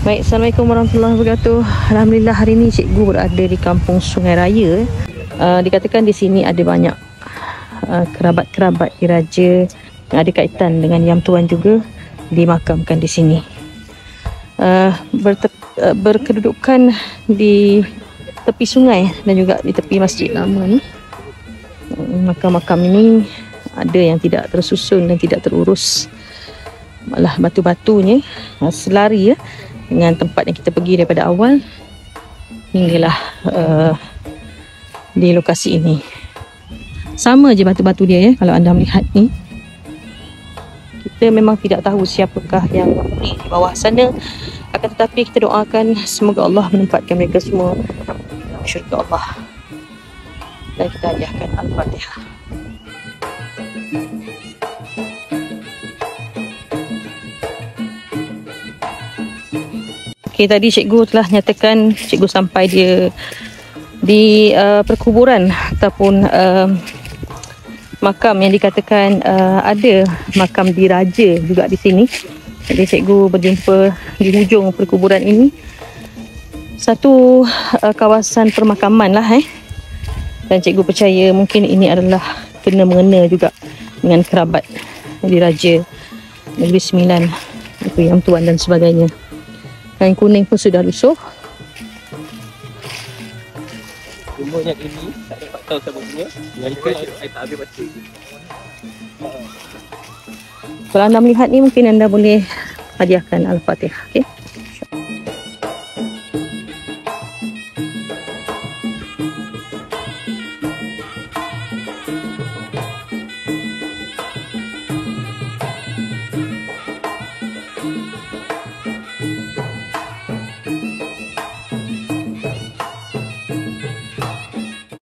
Baik, Assalamualaikum warahmatullahi wabarakatuh. Alhamdulillah hari ini cikgu berada di kampung Sungai Raya. Dikatakan di sini ada banyak kerabat-kerabat diraja yang ada kaitan dengan Yang Tuan juga dimakamkan di sini. Berkedudukan di tepi sungai dan juga di tepi masjid lama ni. Makam-makam ini ada yang tidak tersusun dan tidak terurus. Malah batu-batunya selari dengan tempat yang kita pergi daripada awal hinggalah di lokasi ini. Sama je batu-batu dia kalau anda melihat ni. Kita memang tidak tahu siapakah yang menghuni di bawah sana. Akan tetapi kita doakan semoga Allah menempatkan mereka semua dalam syurga Allah. Dan kita hadiahkan Al-Fatihah. Okay, tadi cikgu telah nyatakan cikgu sampai dia di perkuburan ataupun makam yang dikatakan ada makam diraja juga di sini. Jadi cikgu berjumpa di hujung perkuburan ini. Satu kawasan permakaman lah Dan cikgu percaya mungkin ini adalah kena mengena juga dengan kerabat diraja Negeri Sembilan, itu Yang Tuan dan sebagainya. Kain kuning pun sudah lusuh. Umurnya ini tak dapat tahu siapa punya. Jika saya tak habis baca. Kalau anda melihat ni mungkin anda boleh hadiahkan Al-Fatihah. Okay?